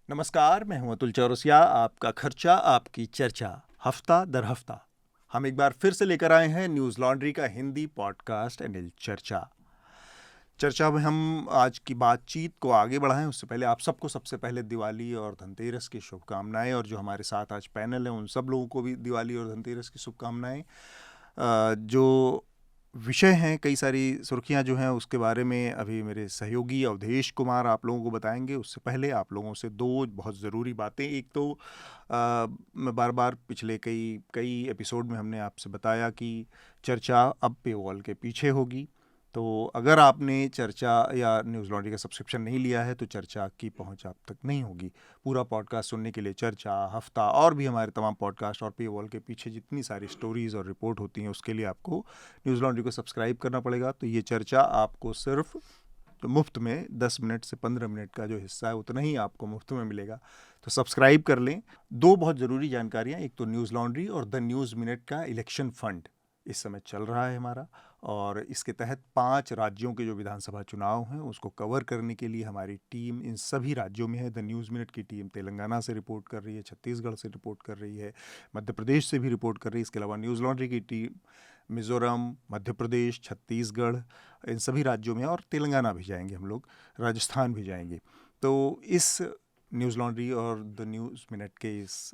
नमस्कार, मैं हूं अतुल चौरसिया। आपका खर्चा आपकी चर्चा, हफ्ता दर हफ्ता हम एक बार फिर से लेकर आए हैं न्यूज़ लॉन्ड्री का हिंदी पॉडकास्ट एनएल चर्चा। चर्चा में हम आज की बातचीत को आगे बढ़ाएं उससे पहले आप सबको सबसे पहले दिवाली और धनतेरस की शुभकामनाएं, और जो हमारे साथ आज पैनल है उन सब लोगों को भी दिवाली और धनतेरस की शुभकामनाएं। जो विषय हैं, कई सारी सुर्खियां जो हैं उसके बारे में अभी मेरे सहयोगी अवधेश कुमार आप लोगों को बताएंगे। उससे पहले आप लोगों से दो बहुत ज़रूरी बातें। एक तो मैं बार बार पिछले कई कई एपिसोड में हमने आपसे बताया कि चर्चा अब पेवॉल के पीछे होगी। तो अगर आपने चर्चा या न्यूज़ लॉन्ड्री का सब्सक्रिप्शन नहीं लिया है तो चर्चा की पहुंच आप तक नहीं होगी। पूरा पॉडकास्ट सुनने के लिए चर्चा, हफ्ता और भी हमारे तमाम पॉडकास्ट और पेवॉल के पीछे जितनी सारी स्टोरीज़ और रिपोर्ट होती हैं उसके लिए आपको न्यूज़ लॉन्ड्री को सब्सक्राइब करना पड़ेगा। तो ये चर्चा आपको सिर्फ मुफ्त में 10 मिनट से 15 मिनट का जो हिस्सा है उतना ही आपको मुफ्त में मिलेगा। तो सब्सक्राइब कर लें। दो बहुत ज़रूरी जानकारियाँ, एक तो न्यूज़ लॉन्ड्री और द न्यूज़ मिनट का इलेक्शन फंड इस समय चल रहा है हमारा, और इसके तहत 5 राज्यों के जो विधानसभा चुनाव हैं उसको कवर करने के लिए हमारी टीम इन सभी राज्यों में है। द न्यूज़ मिनट की टीम तेलंगाना से रिपोर्ट कर रही है, छत्तीसगढ़ से रिपोर्ट कर रही है, मध्य प्रदेश से भी रिपोर्ट कर रही है। इसके अलावा न्यूज़ लॉन्ड्री की टीम मिज़ोरम, मध्य प्रदेश, छत्तीसगढ़, इन सभी राज्यों में, और तेलंगाना भी जाएंगे हम लोग, राजस्थान भी जाएंगे। तो इस न्यूज़ लॉन्ड्री और द न्यूज़ मिनट के इस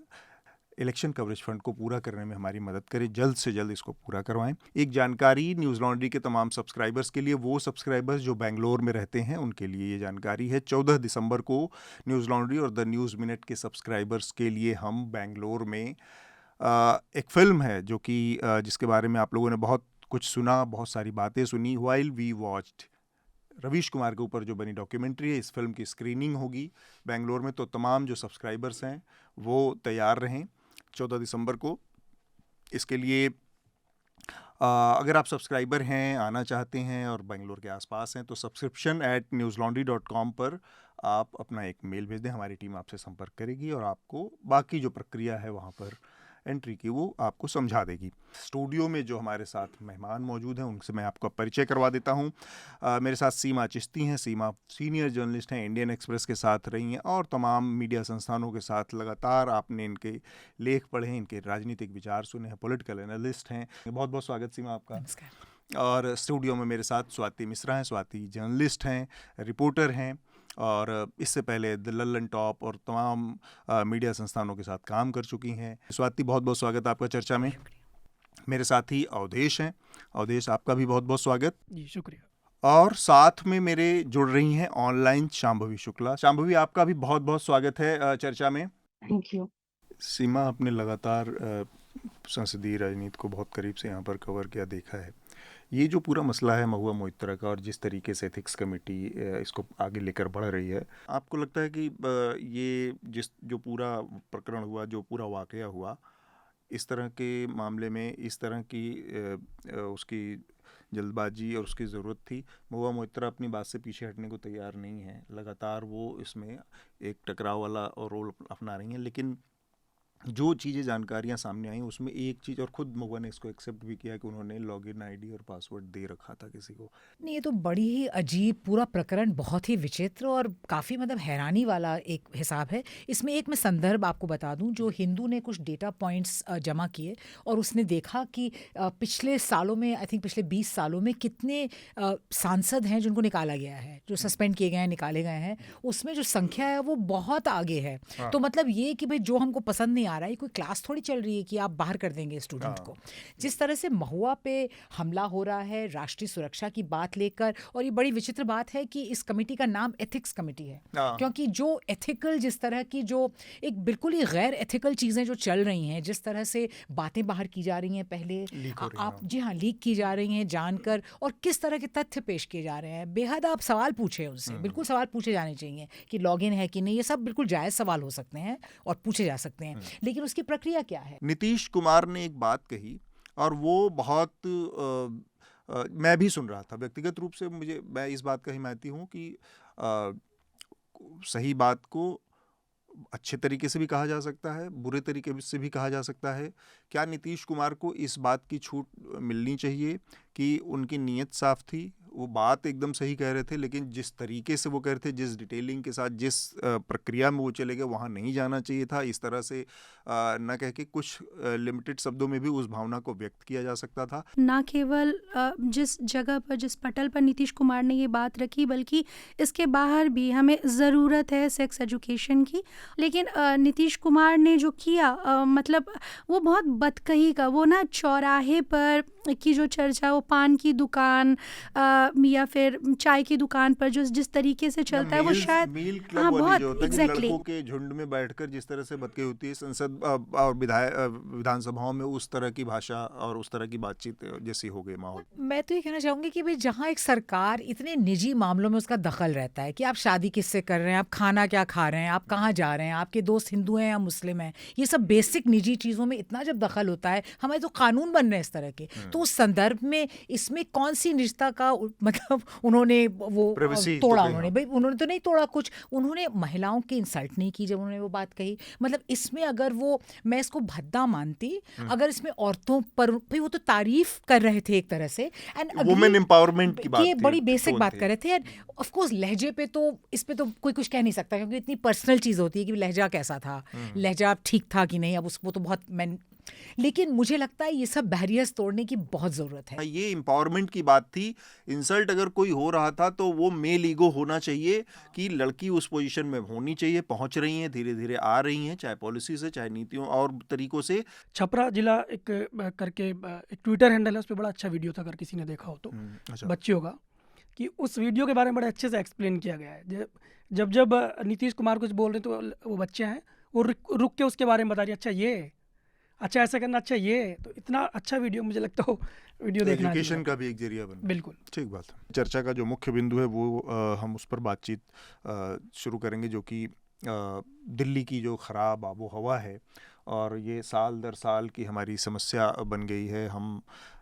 इलेक्शन कवरेज फंड को पूरा करने में हमारी मदद करें, जल्द से जल्द इसको पूरा करवाएं। एक जानकारी न्यूज़ लॉन्ड्री के तमाम सब्सक्राइबर्स के लिए, वो सब्सक्राइबर्स जो बेंगलोर में रहते हैं उनके लिए ये जानकारी है। 14 दिसंबर को न्यूज़ लॉन्ड्री और द न्यूज़ मिनट के सब्सक्राइबर्स के लिए हम बेंगलोर में एक फ़िल्म है जो कि जिसके बारे में आप लोगों ने बहुत कुछ सुना, बहुत सारी बातें सुनी, while we watched, Ravish Kumar के ऊपर जो बनी डॉक्यूमेंट्री है। इस फिल्म की स्क्रीनिंग होगी बेंगलोर में। तो तमाम जो सब्सक्राइबर्स हैं वो तैयार रहें 14 दिसंबर को। इसके लिए अगर आप सब्सक्राइबर हैं, आना चाहते हैं और बेंगलोर के आसपास हैं, तो subscription@newslaundry.com पर आप अपना एक मेल भेज दें, हमारी टीम आपसे संपर्क करेगी और आपको बाकी जो प्रक्रिया है वहाँ पर एंट्री की वो आपको समझा देगी। स्टूडियो में जो हमारे साथ मेहमान मौजूद हैं उनसे मैं आपका परिचय करवा देता हूं। मेरे साथ सीमा चिश्ती हैं। सीमा सीनियर जर्नलिस्ट हैं, इंडियन एक्सप्रेस के साथ रही हैं और तमाम मीडिया संस्थानों के साथ लगातार आपने इनके लेख पढ़े हैं, इनके राजनीतिक विचार सुने हैं, पॉलिटिकल एनालिस्ट हैं। बहुत बहुत स्वागत सीमा आपका। नमस्कार। और स्टूडियो में मेरे साथ स्वाति मिश्रा हैं। स्वाति जर्नलिस्ट हैं, रिपोर्टर हैं और इससे पहले द लल्लन टॉप और तमाम मीडिया संस्थानों के साथ काम कर चुकी हैं। स्वाति, बहुत बहुत स्वागत आपका चर्चा में। मेरे साथी अवधेश हैं। अवधेश, आपका भी बहुत बहुत स्वागत जी, शुक्रिया। और साथ में मेरे जुड़ रही हैं ऑनलाइन शांभवी शुक्ला। शांभवी, आपका भी बहुत बहुत स्वागत है चर्चा में। Thank you. सीमा, आपने लगातार संसदीय राजनीति को बहुत करीब से यहाँ पर कवर किया, देखा है ये जो पूरा मसला है महुआ मोइत्रा का और जिस तरीके से एथिक्स कमेटी इसको आगे लेकर बढ़ रही है, आपको लगता है कि ये जो पूरा प्रकरण हुआ, जो पूरा वाकया हुआ, इस तरह के मामले में इस तरह की उसकी जल्दबाजी और उसकी ज़रूरत थी? महुआ मोइत्रा अपनी बात से पीछे हटने को तैयार नहीं है, लगातार वो इसमें एक टकराव वाला रोल अपना रही हैं, लेकिन जो चीज़ें जानकारियां सामने आई उसमें एक चीज़, और खुद महुआ ने इसको एक्सेप्ट भी किया कि उन्होंने लॉगिन आईडी और पासवर्ड दे रखा था किसी को। नहीं, ये तो बड़ी ही अजीब, पूरा प्रकरण बहुत ही विचित्र और काफ़ी हैरानी वाला एक हिसाब है। इसमें एक मैं संदर्भ आपको बता दूं, जो हिंदू ने कुछ डेटा पॉइंट्स जमा किए और उसने देखा कि पिछले सालों में, आई थिंक पिछले 20 सालों में कितने सांसद हैं जिनको निकाला गया है, जो सस्पेंड किए गए हैं, निकाले गए हैं, उसमें जो संख्या है वो बहुत आगे है। तो मतलब ये कि भाई जो हमको पसंद नहीं आ रहा है, कोई क्लास थोड़ी चल रही है कि आप बाहर कर देंगे स्टूडेंट को। जिस तरह से महुआ पे हमला हो रहा है राष्ट्रीय सुरक्षा की बात लेकर, और ये बड़ी विचित्र बात है कि इस कमेटी का नाम एथिक्स कमेटी है, क्योंकि जो एथिकल, जिस तरह की जो एक बिल्कुल ही गैर एथिकल चीज़ें जो चल रही हैं, जिस तरह से बातें बाहर की जा रही हैं, पहले आप जी हाँ लीक की जा रही हैं जानकर, और किस तरह के तथ्य पेश किए जा रहे हैं, बेहद आप सवाल पूछे उनसे, बिल्कुल सवाल पूछे जाने चाहिए कि लॉगिन है कि नहीं, ये सब बिल्कुल जायज़ सवाल हो सकते हैं और पूछे जा सकते हैं, लेकिन उसकी प्रक्रिया क्या है? नीतीश कुमार ने एक बात कही और वो बहुत मैं भी सुन रहा था व्यक्तिगत रूप से। मैं इस बात का हिमायती हूँ कि सही बात को अच्छे तरीके से भी कहा जा सकता है, बुरे तरीके से भी कहा जा सकता है। क्या नीतीश कुमार को इस बात की छूट मिलनी चाहिए कि उनकी नीयत साफ थी, वो बात एकदम सही कह रहे थे, लेकिन जिस तरीके से वो कह रहे थे, जिस डिटेलिंग के साथ, जिस प्रक्रिया में वो चले गए, वहाँ नहीं जाना चाहिए था। इस तरह से न कह के कुछ लिमिटेड शब्दों में भी उस भावना को व्यक्त किया जा सकता था। ना केवल जिस जगह पर, जिस पटल पर नीतीश कुमार ने ये बात रखी, बल्कि इसके बाहर भी हमें ज़रूरत है सेक्स एजुकेशन की। लेकिन नीतीश कुमार ने जो किया, मतलब वो बहुत बदकही का, वो ना चौराहे पर की जो चर्चा, वो पान की दुकान या फिर चाय की दुकान पर जो जिस तरीके से चलता है, वो शायद मील क्लब हाँ वाली बहुत जो होता है कि एग्जैक्टली लड़कों के झुंड में बैठकर जिस तरह से बतकही होती है संसद और विधानसभाओं में, उस तरह की भाषा और उस तरह की बातचीत जैसी हो गई माहौल। मैं तो ये कहना चाहूँगी कि भाई जहाँ एक सरकार इतने निजी मामलों में उसका दखल रहता है कि आप शादी किससे कर रहे हैं, आप खाना क्या खा रहे हैं, आप कहाँ जा रहे हैं, आपके दोस्त हिंदू हैं या मुस्लिम हैं, ये सब बेसिक निजी चीज़ों में इतना जब दखल होता है, हमारे तो कानून बन रहे हैं इस तरह के, तो उस संदर्भ में इसमें कौन सी निजता का मतलब उन्होंने वो Privacy तो तोड़ा, कहीं उन्होंने भाई उन्होंने तो नहीं तोड़ा कुछ, उन्होंने महिलाओं की इंसल्ट नहीं की जब उन्होंने वो बात कही। मतलब इसमें अगर वो, मैं इसको भद्दा मानती अगर इसमें औरतों पर, भाई वो तो तारीफ कर रहे थे एक तरह से, एंड वुमेन एम्पावरमेंट की बात ये थी, बड़ी बेसिक टोन बात थी। कर रहे थे। एंड ऑफ कोर्स लहजे पे तो, इस पे तो कोई कुछ कह नहीं सकता क्योंकि इतनी पर्सनल चीज़ होती है कि लहजा कैसा था, लहजा ठीक था कि नहीं, अब उसको तो बहुत मैं, लेकिन मुझे लगता है ये सब बैरियर्स तोड़ने की बहुत ज़रूरत है। ये एम्पावरमेंट की बात थी। इंसल्ट अगर कोई हो रहा था तो वो मेल ईगो होना चाहिए कि लड़की उस पोजीशन में होनी चाहिए, पहुंच रही हैं, धीरे धीरे आ रही हैं, चाहे पॉलिसी से, चाहे नीतियों और तरीकों से। छपरा जिला एक करके एक ट्विटर हैंडल है, उस पर बड़ा अच्छा वीडियो था, अगर किसी ने देखा हो तो, अच्छा। बच्चियों का, कि उस वीडियो के बारे में बड़े अच्छे से एक्सप्लेन किया गया है। जब नीतीश कुमार कुछ बोल रहे हैं तो वो बच्चे हैं, वो रुक के उसके बारे में बता रही, अच्छा ये, अच्छा ऐसा करना, अच्छा ये, तो इतना अच्छा वीडियो, मुझे लगता हो वीडियो देखना एजुकेशन का भी एक जरिया बन। बिल्कुल ठीक बात है। चर्चा का जो मुख्य बिंदु है वो हम उस पर बातचीत शुरू करेंगे, जो कि दिल्ली की जो ख़राब आबो हवा है, और ये साल दर साल की हमारी समस्या बन गई है। हम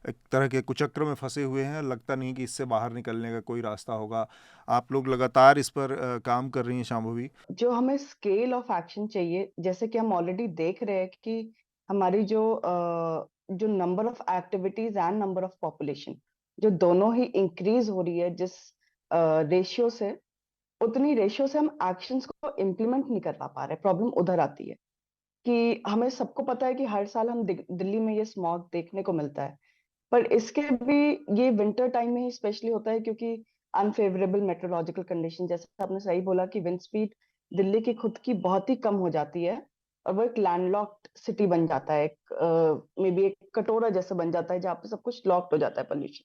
एक तरह के कुचक्र में फंसे हुए हैं, लगता नहीं कि इससे बाहर निकलने का कोई रास्ता होगा। आप लोग लगातार इस पर काम कर रही हैं शांभवी। जो हमें स्केल ऑफ एक्शन चाहिए, जैसे कि हम ऑलरेडी देख रहे हैं कि हमारी जो number of activities and number of population, जो दोनों ही इंक्रीज हो रही है, जिस रेशियो से, उतनी रेशियो से हम एक्शंस को इम्प्लीमेंट नहीं कर पा रहे। प्रॉब्लम उधर आती है कि हमें सबको पता है कि हर साल हम दिल्ली में ये स्मॉग देखने को मिलता है, पर इसके भी ये विंटर टाइम में ही स्पेशली होता है, क्योंकि अनफेवरेबल मेट्रोलॉजिकल कंडीशन, जैसे आपने सही बोला कि विंड स्पीड दिल्ली की खुद की बहुत ही कम हो जाती है और वो एक लैंडलॉक्ड सिटी बन जाता है, एक मे बी एक कटोरा जैसे बन जाता है जहाँ पे सब कुछ लॉक्ड हो जाता है पोल्यूशन।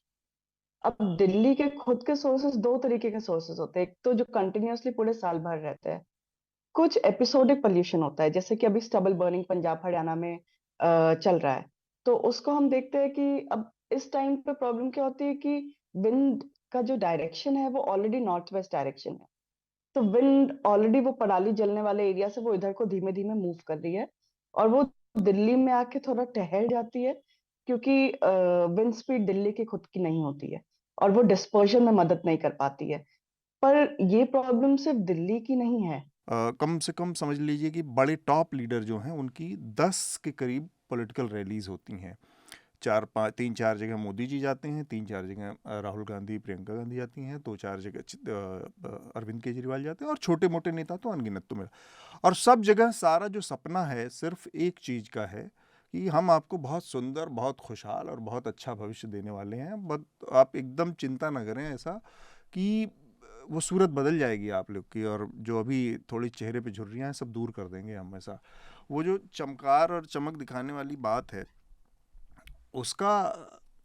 अब दिल्ली के खुद के सोर्सेस दो तरीके के सोर्सेस होते हैं। एक तो जो कंटिन्यूअसली पूरे साल भर रहते हैं, कुछ एपिसोडिक पोल्यूशन होता है, जैसे कि अभी स्टबल बर्निंग पंजाब हरियाणा में चल रहा है, तो उसको हम देखते हैं कि अब इस टाइम पे प्रॉब्लम क्या होती है कि विंड का जो डायरेक्शन है वो ऑलरेडी नॉर्थ वेस्ट डायरेक्शन है, तो विंड ऑलरेडी वो पराली जलने वाले एरिया से वो इधर को धीमे धीमे मूव कर रही है और वो दिल्ली में आके थोड़ा ठहर जाती है, क्योंकि विंड स्पीड दिल्ली की खुद की नहीं होती है और वो डिस्पर्शन में मदद नहीं कर पाती है। पर ये प्रॉब्लम सिर्फ दिल्ली की नहीं है। कम से कम समझ लीजिए कि बड़े टॉप लीडर जो हैं उनकी 10 के करीब पॉलिटिकल रैलीज होती हैं। 3-4 जगह मोदी जी जाते हैं, 3-4 जगह राहुल गांधी, प्रियंका गांधी जाती हैं, 2-4 जगह अरविंद केजरीवाल जाते हैं, और छोटे मोटे नेता तो अनगिनत तो मेरा। और सब जगह सारा जो सपना है सिर्फ एक चीज़ का है कि हम आपको बहुत सुंदर, बहुत खुशहाल और बहुत अच्छा भविष्य देने वाले हैं। बट आप एकदम चिंता न करें ऐसा कि वो सूरत बदल जाएगी आप लोग की, और जो अभी थोड़ी चेहरे पे झुर्रियाँ हैं सब दूर कर देंगे हम। ऐसा वो जो चमकार और चमक दिखाने वाली बात है, उसका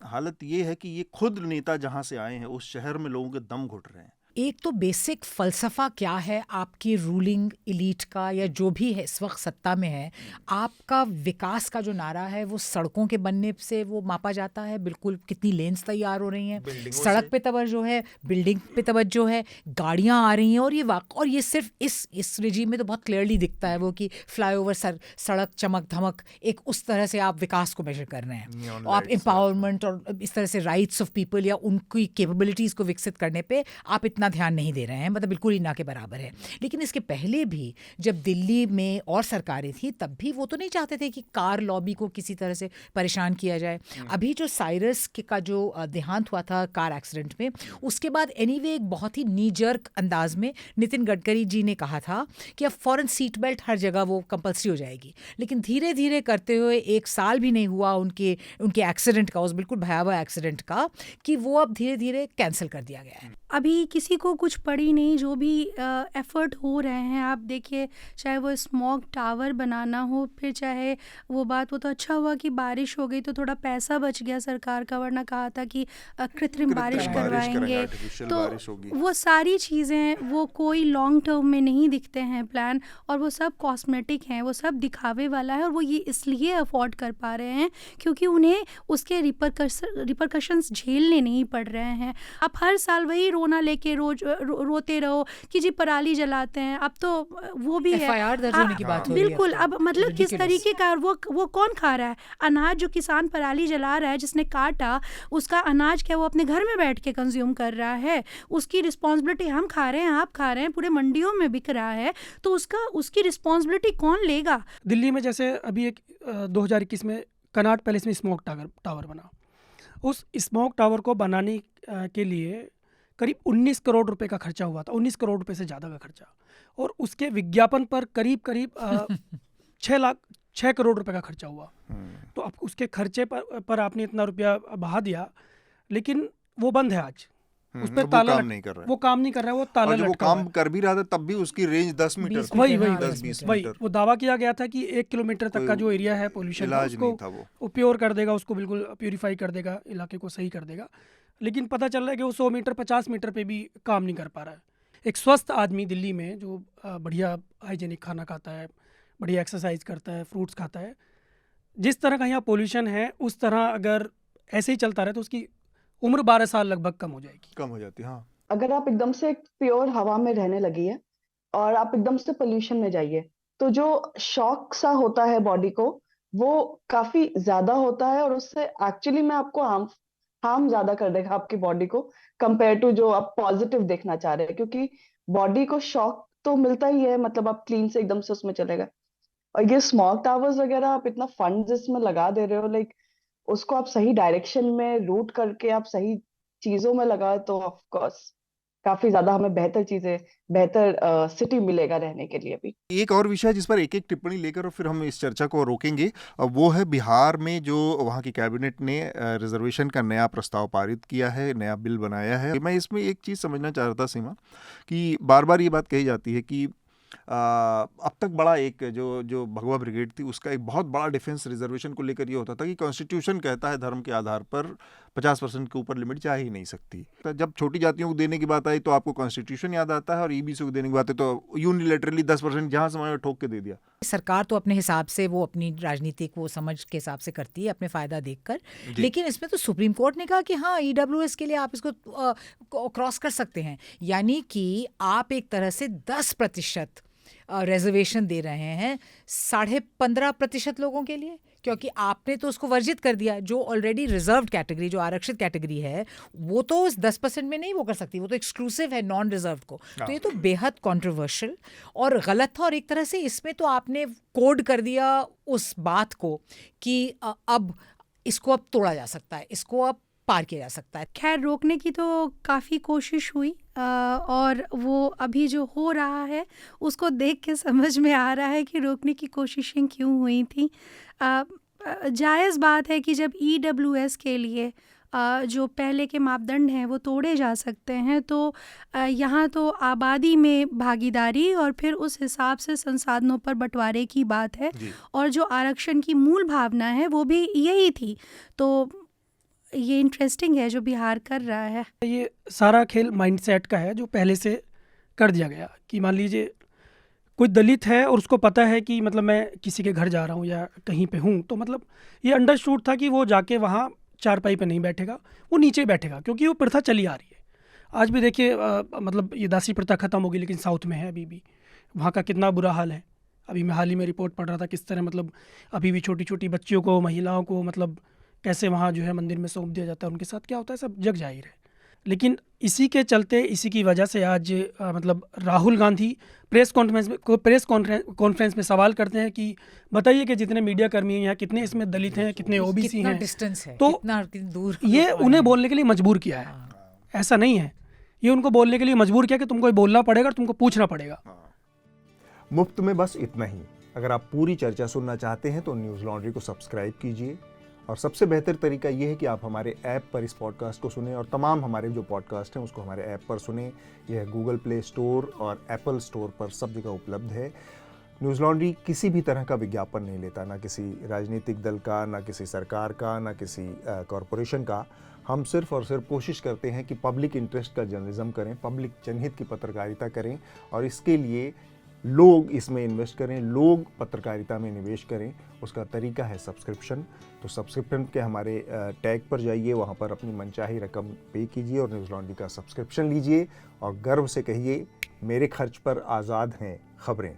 हालत ये है कि ये खुद नेता जहाँ से आए हैं उस शहर में लोगों के दम घुट रहे हैं। एक तो बेसिक फ़लसफ़ा क्या है आपकी रूलिंग एलीट का, या जो भी है इस वक्त सत्ता में है, आपका विकास का जो नारा है वो सड़कों के बनने से वो मापा जाता है। बिल्कुल कितनी लेन्स तैयार हो रही हैं, सड़क पे तवज्जो है, बिल्डिंग पे तवज्जो है, गाड़ियाँ आ रही हैं, और ये सिर्फ इस रिजीम में तो बहुत क्लियरली दिखता है वो कि फ्लाईओवर, सड़क चमक धमक, एक उस तरह से आप विकास को मेजर कर रहे हैं। और आप एम्पावरमेंट और इस तरह से राइट्स ऑफ पीपल या उनकी कैपेबिलिटीज़ को विकसित करने पे आप इतना उतना ध्यान नहीं दे रहे हैं, मतलब बिल्कुल ही ना के बराबर है। लेकिन इसके पहले भी जब दिल्ली में और सरकारें थी तब भी वो तो नहीं चाहते थे कि कार लॉबी को किसी तरह से परेशान किया जाए। अभी जो साइरस का जो देहांत हुआ था कार एक्सीडेंट में, उसके बाद एनीवे एक बहुत ही नी जर्क अंदाज में नितिन गडकरी जी ने कहा था कि अब फौरन सीट बेल्ट हर जगह वो कंपल्सरी हो जाएगी। लेकिन धीरे धीरे करते हुए 1 साल भी नहीं हुआ उनके एक्सीडेंट का, उस बिल्कुल भयावह एक्सीडेंट का, कि वो अब धीरे धीरे कैंसिल कर दिया गया है। अभी किसी को कुछ पड़ी नहीं, जो भी एफर्ट हो रहे हैं आप देखिए, चाहे वो स्मॉग टावर बनाना हो, फिर चाहे वो तो अच्छा हुआ कि बारिश हो गई तो थोड़ा पैसा बच गया सरकार का, वरना कहा था कि कृत्रिम बारिश करवाएंगे। आर्टिफिशियल तो बारिश होगी। वो सारी चीज़ें वो कोई लॉन्ग टर्म में नहीं दिखते हैं प्लान, और वो सब कॉस्मेटिक हैं, वो सब दिखावे वाला है। और वो ये इसलिए अफोर्ड कर पा रहे हैं क्योंकि उन्हें उसके रिपरकशंस झेलने नहीं पड़ रहे हैं। आप हर साल वही रोना लेके रोज रोते रहो कि जी पराली जलाते हैं, अब तो वो भी है FIR दर्ज होने की बात हो रही है बिल्कुल। अब मतलब किस तरीके का वो कौन खा रहा है अनाज? जो किसान पराली जला रहा है, जिसने काटा, उसका अनाज क्या वो अपने घर में बैठ के कंज्यूम कर रहा है? उसकी रिस्पॉन्सिबिलिटी हम खा रहे हैं, आप खा रहे हैं, पूरे मंडियों में बिक रहा है, तो उसकी रिस्पॉन्सिबिलिटी कौन लेगा? दिल्ली में जैसे अभी एक 2021 में कनॉट पैलेस में स्मोक टावर बना। उस स्मोक टावर को बनाने के लिए करीब 19 करोड़ रुपए का खर्चा हुआ था, 19 करोड़ रुपए से ज़्यादा का खर्चा। और उसके विज्ञापन पर करीब 6 करोड़ रुपए का खर्चा हुआ। तो अब उसके खर्चे पर आपने इतना रुपया बहा दिया, लेकिन वो बंद है आज। उस पर ताला नहीं कर रहा है। वो काम नहीं कर रहा है, वो ताला और जब वो लटका हुआ काम है। कर भी रहा था तब भी उसकी रेंज 10 मीटर थी। वही 10-20 वही मीटर। वो दावा किया गया था कि 1 किलोमीटर तक का जो एरिया है पोल्यूशन का, इलाज नहीं था उसको प्योर कर देगा, उसको बिल्कुल प्यूरिफाई कर देगा, इलाके को सही कर देगा। लेकिन पता चल रहा है कि वो 100 मीटर 50 मीटर पे भी काम नहीं कर पा रहा है। एक स्वस्थ आदमी दिल्ली में जो बढ़िया हाइजेनिक खाना खाता है, बढ़िया एक्सरसाइज करता है, फ्रूट्स खाता है, जिस तरह का यहाँ पोल्यूशन है, उस तरह अगर ऐसे ही चलता रहे तो उसकी उम्र 12 साल लगभग कम हो जाएगी, कम हो जाती है। हाँ, अगर आप एकदम से प्योर हवा में रहने लगी है और आप एकदम से पोल्यूशन में जाइए, तो जो शॉक सा होता है बॉडी को, वो काफी ज्यादा होता है, और उससे एक्चुअली में आपको हार्म ज्यादा कर देगा आपकी बॉडी को, कंपेयर टू जो आप पॉजिटिव देखना चाह रहे हैं। क्योंकि बॉडी को शॉक तो मिलता ही है, मतलब आप क्लीन से एकदम से उसमें चलेगा। और ये स्मॉग टावर्स वगैरह आप इतना फंड इसमें लगा दे रहे हो, लाइक उसको आप सही डायरेक्शन में रूट करके आप सही चीजों में लगा, तो ऑफ कोर्स काफी ज्यादा हमें बेहतर सिटी मिलेगा रहने के लिए भी। एक और विषय जिस पर एक एक टिप्पणी लेकर और फिर हम इस चर्चा को रोकेंगे, वो है बिहार में जो वहाँ की कैबिनेट ने रिजर्वेशन का नया प्रस्ताव पारित किया है, नया बिल बनाया है। मैं इसमें एक चीज़ समझना चाह रहा था सीमा, कि बार बार ये बात कही जाती है कि अब तक बड़ा एक जो भगवा ब्रिगेड थी उसका एक बहुत बड़ा डिफेंस रिजर्वेशन को लेकर ये होता था कि कॉन्स्टिट्यूशन कहता है धर्म के आधार पर 50% के ऊपर लिमिट जा ही नहीं सकती। तो जब छोटी जातियों को देने की बात आई तो आपको कॉन्स्टिट्यूशन याद आता है, और ईबीसी को देने की बात है तो यूनिलैटरली 10% जहां समय ठोक के दे दिया। सरकार तो अपने हिसाब से वो अपनी राजनीतिक वो समझ के हिसाब से करती है, अपने फायदा देखकर। लेकिन इसमें तो सुप्रीम कोर्ट ने कहा कि हाँ, ईडब्ल्यूएस के लिए आप इसको क्रॉस कर सकते हैं, यानी कि आप एक तरह से 10% रिजर्वेशन दे रहे हैं 15.5% लोगों के लिए, क्योंकि आपने तो उसको वर्जित कर दिया। जो ऑलरेडी रिजर्व्ड कैटेगरी, जो आरक्षित कैटेगरी है, वो तो उस 10% में नहीं वो कर सकती, वो तो एक्सक्लूसिव है नॉन रिजर्व्ड को। तो ये तो बेहद कंट्रोवर्शियल और गलत था। और एक तरह से इसमें तो आपने कोड कर दिया उस बात को कि अब इसको अब तोड़ा जा सकता है, इसको अब पार किया जा सकता है। खैर, रोकने की तो काफ़ी कोशिश हुई, और वो अभी जो हो रहा है उसको देख के समझ में आ रहा है कि रोकने की कोशिशें क्यों हुई थी। जायज़ बात है कि जब ईडब्ल्यूएस के लिए जो पहले के मापदंड हैं वो तोड़े जा सकते हैं, तो यहाँ तो आबादी में भागीदारी और फिर उस हिसाब से संसाधनों पर बंटवारे की बात है, और जो आरक्षण की मूल भावना है वो भी यही थी। तो ये इंटरेस्टिंग है जो बिहार कर रहा है। ये सारा खेल माइंडसेट का है जो पहले से कर दिया गया, कि मान लीजिए कोई दलित है और उसको पता है कि मतलब मैं किसी के घर जा रहा हूँ या कहीं पे हूँ, तो मतलब ये अंडरस्टूड था कि वो जाके वहाँ चारपाई पे नहीं बैठेगा, वो नीचे बैठेगा, क्योंकि वो प्रथा चली आ रही है। आज भी देखिए मतलब ये दासी प्रथा ख़त्म हो गई, लेकिन साउथ में है अभी भी, वहाँ का कितना बुरा हाल है। अभी मैं हाल ही में रिपोर्ट पढ़ रहा था किस तरह मतलब अभी भी छोटी छोटी बच्चियों को, महिलाओं को मतलब कैसे वहाँ जो है मंदिर में सौंप दिया जाता है, उनके साथ क्या होता है सब जग जाहिर है। लेकिन इसी के चलते, इसी की वजह से आज मतलब राहुल गांधी प्रेस कॉन्फ्रेंस में सवाल करते हैं कि बताइए कि जितने मीडिया कर्मी हैं यहाँ, कितने इसमें दलित हैं, कितने ओबीसी कितना हैं, डिस्टेंस है, तो कितना दूर ये लोग उन्हें हैं। बोलने के लिए मजबूर किया है। ऐसा नहीं है, ये उनको बोलने के लिए मजबूर किया कि तुमको ये बोलना पड़ेगा और तुमको पूछना पड़ेगा। मुफ्त में बस इतना ही। अगर आप पूरी चर्चा सुनना चाहते हैं तो न्यूज़ लॉन्ड्री को सब्सक्राइब कीजिए, और सबसे बेहतर तरीका यह है कि आप हमारे ऐप पर इस पॉडकास्ट को सुनें, और तमाम हमारे जो पॉडकास्ट हैं उसको हमारे ऐप पर सुनें। यह गूगल प्ले स्टोर और एप्पल स्टोर पर सब जगह उपलब्ध है। न्यूज़ लॉन्ड्री किसी भी तरह का विज्ञापन नहीं लेता, ना किसी राजनीतिक दल का, ना किसी सरकार का, ना किसी कॉरपोरेशन का। हम सिर्फ और सिर्फ कोशिश करते हैं कि पब्लिक इंटरेस्ट का जर्नलिज्म करें, पब्लिक जनहित की पत्रकारिता करें, और इसके लिए लोग इसमें इन्वेस्ट करें, लोग पत्रकारिता में निवेश करें। उसका तरीका है सब्सक्रिप्शन। तो सब्सक्रिप्शन के हमारे टैग पर जाइए, वहाँ पर अपनी मनचाही रकम पे कीजिए और न्यूज़ लॉन्ड्री का सब्सक्रिप्शन लीजिए, और गर्व से कहिए, मेरे खर्च पर आज़ाद हैं खबरें।